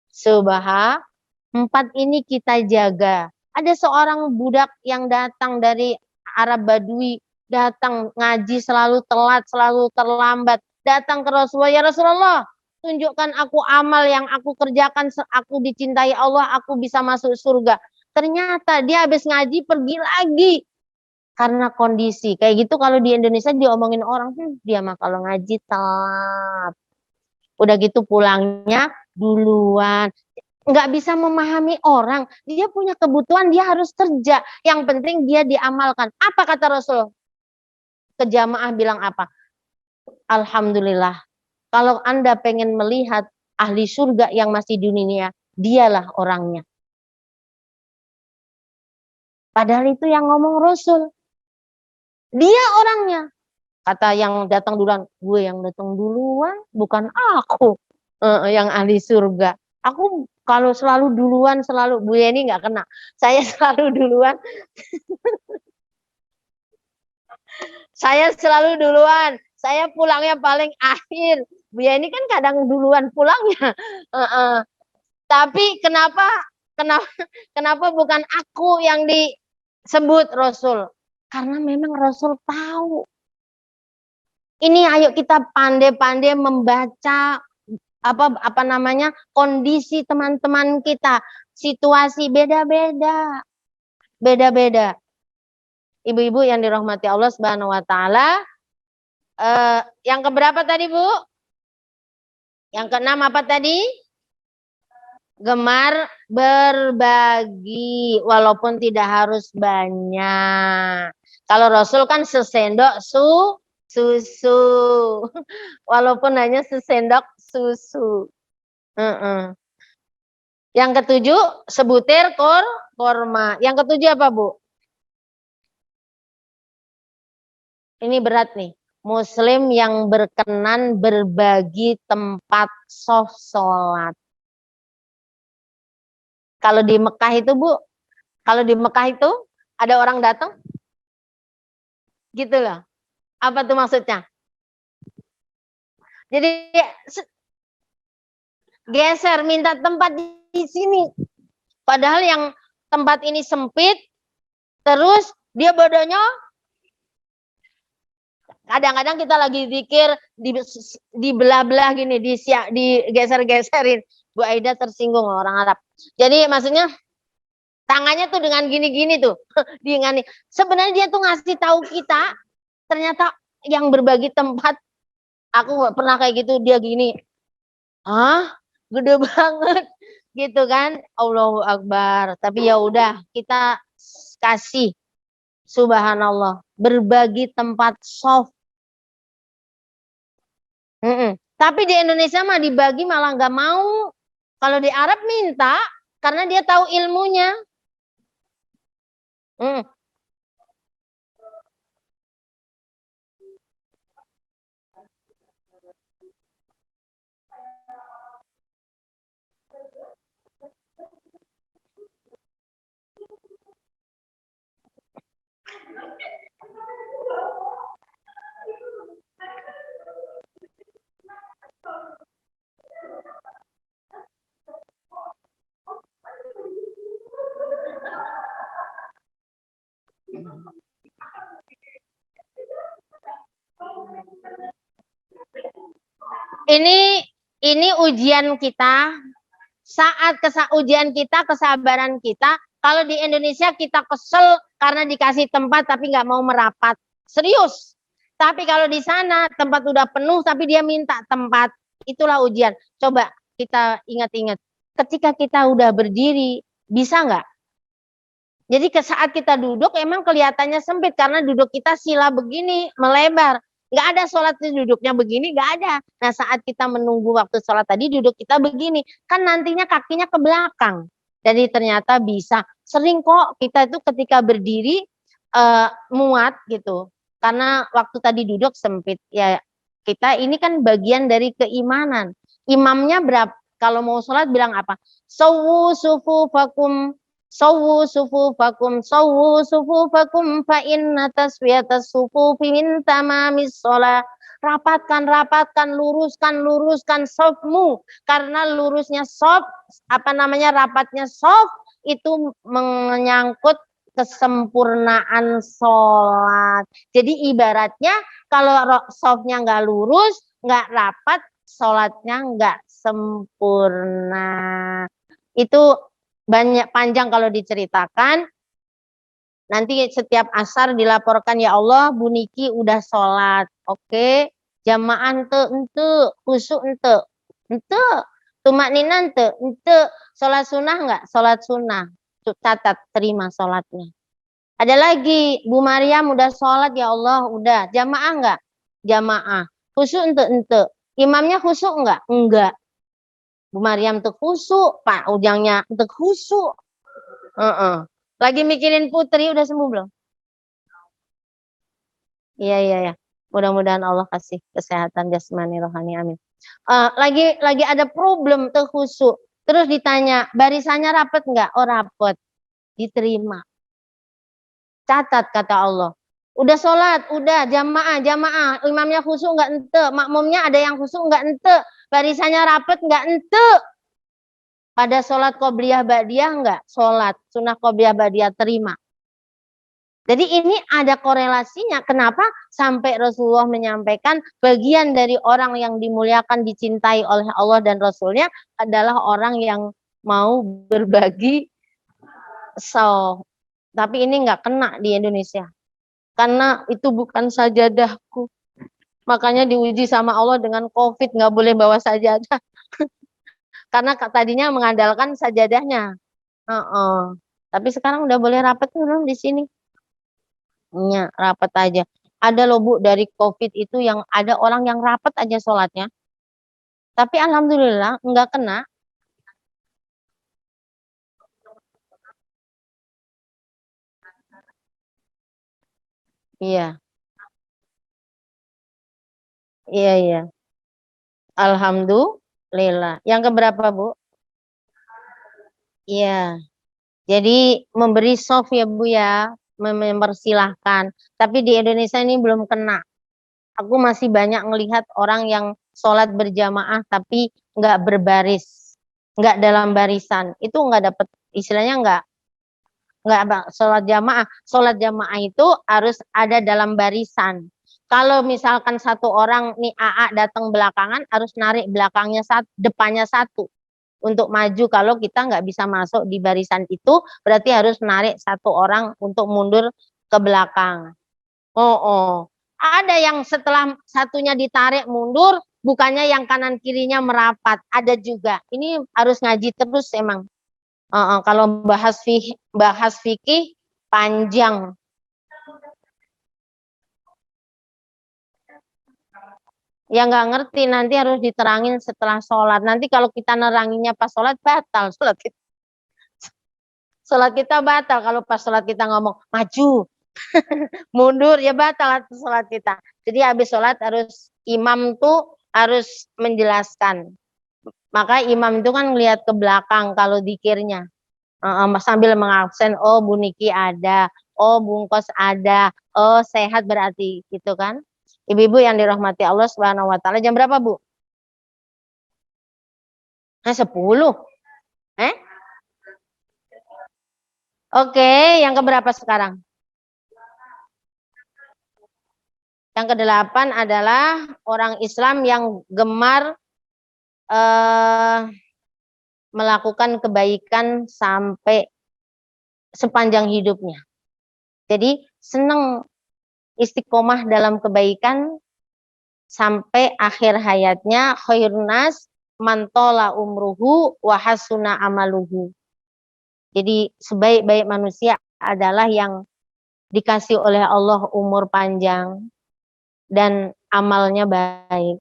Subhanallah. 4 ini kita jaga. Ada seorang budak yang datang dari Arab Badui, datang ngaji selalu telat, selalu terlambat. Datang ke Rasulullah, ya Rasulullah, tunjukkan aku amal yang aku kerjakan, aku dicintai Allah, aku bisa masuk surga. Ternyata dia habis ngaji pergi lagi. Karena kondisi. Kayak gitu kalau di Indonesia diomongin orang, dia mah kalau ngaji telat. Udah gitu pulangnya duluan. Nggak bisa memahami orang. Dia punya kebutuhan, dia harus kerja. Yang penting dia diamalkan. Apa kata Rasul? Ke jamaah bilang apa? Alhamdulillah. Kalau Anda pengen melihat ahli surga yang masih di dunia, dialah orangnya. Padahal itu yang ngomong Rasul. Dia orangnya. Kata yang datang duluan, gue yang datang duluan, bukan aku yang ahli surga. Aku kalau selalu duluan, selalu Bu Yeni nggak kena. Saya selalu duluan. Saya selalu duluan. Saya pulangnya paling akhir. Bu Yeni kan kadang duluan pulangnya. Tapi kenapa bukan aku yang disebut Rasul? Karena memang Rasul tahu. Ini ayo kita pandai-pandai membaca apa namanya kondisi teman-teman kita, situasi beda-beda. Beda-beda. Ibu-ibu yang dirahmati Allah Subhanahu wa taala, yang keberapa tadi, Bu? Yang keenam apa tadi? Gemar berbagi walaupun tidak harus banyak. Kalau Rasul kan sesendok susu. Walaupun hanya sesendok susu. Yang ketujuh, sebutir korma. Yang ketujuh apa, Bu? Ini berat nih. Muslim yang berkenan berbagi tempat sholat. Kalau di Mekah itu, Bu, kalau di Mekah itu ada orang datang, gitu loh. Apa tuh maksudnya? Jadi geser, minta tempat di sini. Padahal yang tempat ini sempit, terus dia badannya, kadang-kadang kita lagi zikir di belah-belah gini, digeser-geserin. Bu Aida tersinggung orang Arab. Jadi maksudnya tangannya tuh dengan gini-gini tuh. Sebenarnya dia tuh ngasih tahu kita, ternyata yang berbagi tempat, aku nggak pernah kayak gitu, dia gini. Ah, gede banget gitu kan. Allahu Akbar. Tapi ya udah, kita kasih, subhanallah, berbagi tempat soft. Tapi di Indonesia mah dibagi malah nggak mau. Kalau di Arab minta karena dia tahu ilmunya. Ini ujian kita. Saat ujian kita, kesabaran kita. Kalau di Indonesia kita kesel karena dikasih tempat tapi nggak mau merapat. Serius. Tapi kalau di sana tempat udah penuh tapi dia minta tempat. Itulah ujian. Coba kita ingat-ingat. Ketika kita udah berdiri, bisa nggak? Jadi saat kita duduk emang kelihatannya sempit karena duduk kita sila begini, melebar. Nggak ada sholat duduknya begini, nggak ada. Nah saat kita menunggu waktu sholat tadi duduk kita begini, kan nantinya kakinya ke belakang. Jadi ternyata bisa. Sering kok kita itu ketika berdiri muat gitu. Karena waktu tadi duduk sempit. Ya kita ini kan bagian dari keimanan. Imamnya berapa? Kalau mau sholat bilang apa? Sawu sufufakum, sawu sufufakum, sawu sufufakum fa inna taswiyatas sufufi min tamamis sholat. Rapatkan, rapatkan, luruskan, luruskan sofmu. Karena lurusnya sof, rapatnya sof, itu menyangkut kesempurnaan sholat. Jadi ibaratnya kalau softnya nggak lurus, nggak rapat, sholatnya nggak sempurna. Itu banyak panjang kalau diceritakan. Nanti setiap asar dilaporkan, ya Allah, Bu Niki udah sholat. Oke, jamaah ente, khusyuk ente, tumak nina ente, sholat sunnah nggak? Sholat sunnah. Catat, terima sholatnya. Ada lagi, Bu Maryam udah sholat, ya Allah, udah. Jamaah nggak? Jamaah. Khusyuk ente. Imamnya khusyuk nggak? Enggak. Bu Maryam tuh khusyuk, Pak ujangnya untuk khusyuk. Lagi mikirin putri, udah sembuh belum? Iya. Mudah-mudahan Allah kasih kesehatan jasmani rohani, amin. Lagi ada problem tuh khusyuk. Terus ditanya, barisannya rapet nggak? Oh rapet. Diterima. Catat kata Allah. Udah sholat, udah jamaah. Imamnya khusyuk nggak ente? Makmumnya ada yang khusyuk nggak ente? Barisannya rapet nggak ente? Pada sholat qobliyah ba'diyah enggak? Sholat sunnah qobliyah ba'diyah terima. Jadi ini ada korelasinya. Kenapa sampai Rasulullah menyampaikan bagian dari orang yang dimuliakan, dicintai oleh Allah dan Rasulnya adalah orang yang mau berbagi soft. Tapi ini enggak kena di Indonesia. Karena itu bukan sajadahku. Makanya diuji sama Allah dengan COVID, nggak boleh bawa sajadah. Karena tadinya mengandalkan sajadahnya. Tapi sekarang udah boleh rapat belum di sini? Ya, rapat aja. Ada loh Bu, dari COVID itu yang ada orang yang rapat aja sholatnya. Tapi alhamdulillah nggak kena. Iya. Iya. Alhamdulillah. Yang keberapa Bu? Iya. Jadi memberi soft ya Bu ya, mempersilahkan. Tapi di Indonesia ini belum kena. Aku masih banyak melihat orang yang sholat berjamaah tapi nggak berbaris, nggak dalam barisan, itu nggak dapat, istilahnya nggak sholat jamaah. Sholat jamaah itu harus ada dalam barisan. Kalau misalkan satu orang nih AA datang belakangan, harus narik belakangnya satu, depannya satu untuk maju. Kalau kita nggak bisa masuk di barisan itu, berarti harus narik satu orang untuk mundur ke belakang. Oh. Ada yang setelah satunya ditarik mundur, bukannya yang kanan kirinya merapat. Ada juga. Ini harus ngaji terus emang. Kalau bahas fikih panjang. Ya nggak ngerti, nanti harus diterangin setelah sholat. Nanti kalau kita neranginnya pas sholat, batal sholat kita. Sholat kita batal kalau pas sholat kita ngomong maju, mundur, ya batal sholat kita. Jadi habis sholat harus imam tuh harus menjelaskan. Maka imam itu kan ngelihat ke belakang kalau dikirnya. Sambil mengabsen, oh Bu Niki ada, oh Bungkos ada, oh sehat berarti gitu kan. Ibu-ibu yang dirahmati Allah Subhanahu wa taala, jam berapa, Bu? 10. Oke, yang keberapa sekarang? Yang ke-8 adalah orang Islam yang gemar melakukan kebaikan sampai sepanjang hidupnya. Jadi senang istiqomah dalam kebaikan sampai akhir hayatnya. Khairun nas man tola umruhu wa hasuna amaluhu. Jadi sebaik-baik manusia adalah yang dikasih oleh Allah umur panjang dan amalnya baik.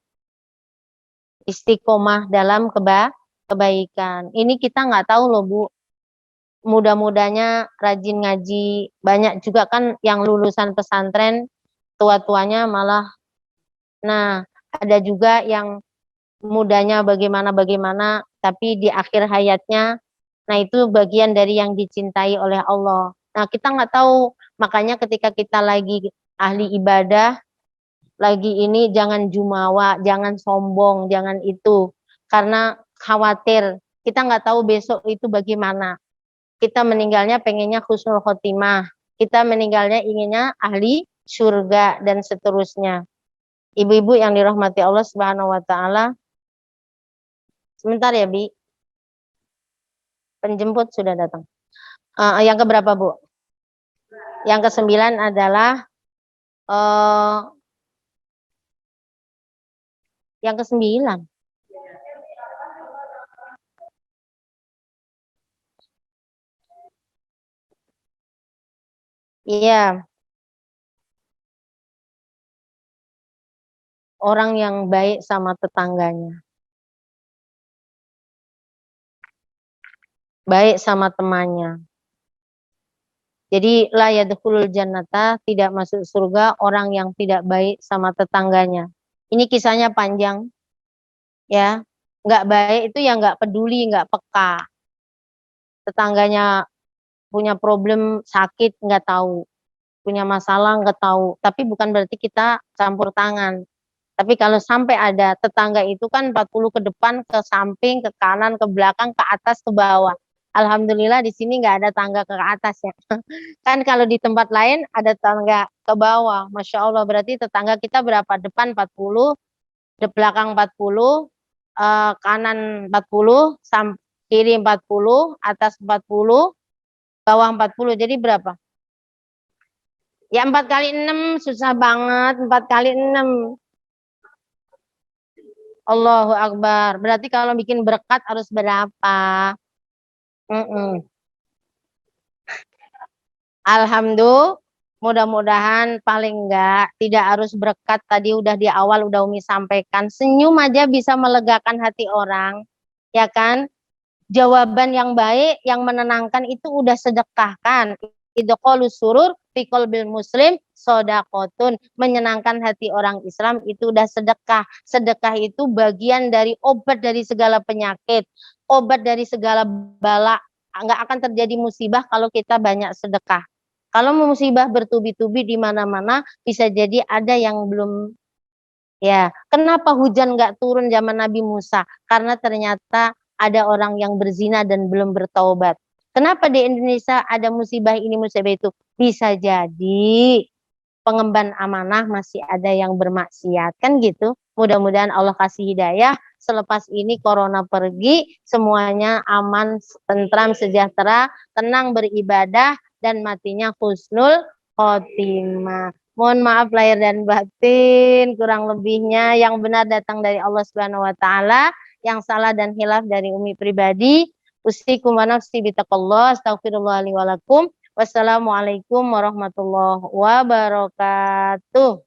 Istiqomah dalam kebaikan. Ini kita nggak tahu loh Bu. Mudah-mudahnya rajin ngaji. Banyak juga kan yang lulusan pesantren, tua-tuanya malah. Nah, ada juga yang mudanya bagaimana-bagaimana, tapi di akhir hayatnya, nah itu bagian dari yang dicintai oleh Allah. Nah, kita nggak tahu. Makanya ketika kita lagi ahli ibadah, lagi ini jangan jumawa, jangan sombong, jangan itu. Karena khawatir, kita nggak tahu besok itu bagaimana. Kita meninggalnya pengennya husnul khotimah. Kita meninggalnya inginnya ahli surga dan seterusnya. Ibu-ibu yang dirahmati Allah Subhanahu wa taala. Sebentar ya, Bi. Penjemput sudah datang. Yang keberapa, Bu? Yang ke-9 adalah yang ke-9. Iya. Orang yang baik sama tetangganya. Baik sama temannya. Jadi la yadkhulul jannata, tidak masuk surga orang yang tidak baik sama tetangganya. Ini kisahnya panjang. Ya. Nggak baik itu yang nggak peduli, nggak peka. Tetangganya punya problem sakit nggak tahu. Punya masalah nggak tahu. Tapi bukan berarti kita campur tangan. Tapi kalau sampai ada tetangga itu kan 40 ke depan, ke samping, ke kanan, ke belakang, ke atas, ke bawah. Alhamdulillah di sini nggak ada tangga ke atas ya. Kan kalau di tempat lain ada tangga ke bawah. Masya Allah, berarti tetangga kita berapa? Depan 40, di belakang 40, kanan 40, kiri 40, atas 40, bawah 40. Jadi berapa? Ya 4 kali 6 susah banget. 4 kali 6. Allahu Akbar. Berarti kalau bikin berkat harus berapa? Alhamdulillah. Mudah-mudahan paling enggak tidak harus berkat. Tadi udah di awal udah Umi sampaikan. Senyum aja bisa melegakan hati orang. Ya kan? Jawaban yang baik, yang menenangkan itu udah sedekah kan. Idqalus surur fi qalbil muslim shadaqatun. Menyenangkan hati orang Islam itu udah sedekah. Sedekah itu bagian dari obat dari segala penyakit, obat dari segala bala. Nggak akan terjadi musibah kalau kita banyak sedekah. Kalau musibah bertubi-tubi di mana-mana, bisa jadi ada yang belum Ya, kenapa hujan nggak turun zaman Nabi Musa? Karena ternyata ada orang yang berzina dan belum bertaubat. Kenapa di Indonesia ada musibah ini, musibah itu? Bisa jadi pengemban amanah masih ada yang bermaksiat. Kan gitu. Mudah-mudahan Allah kasih hidayah. Selepas ini corona pergi, semuanya aman, tentram, sejahtera, tenang beribadah, dan matinya husnul khotimah. Mohon maaf lahir dan batin, kurang lebihnya yang benar datang dari Allah Subhanahu wa taala, yang salah dan hilaf dari Umi pribadi. Usikum wa nafsi bitaqallah, astaghfirullah li wa lakum. Wassalamualaikum warahmatullahi wabarakatuh.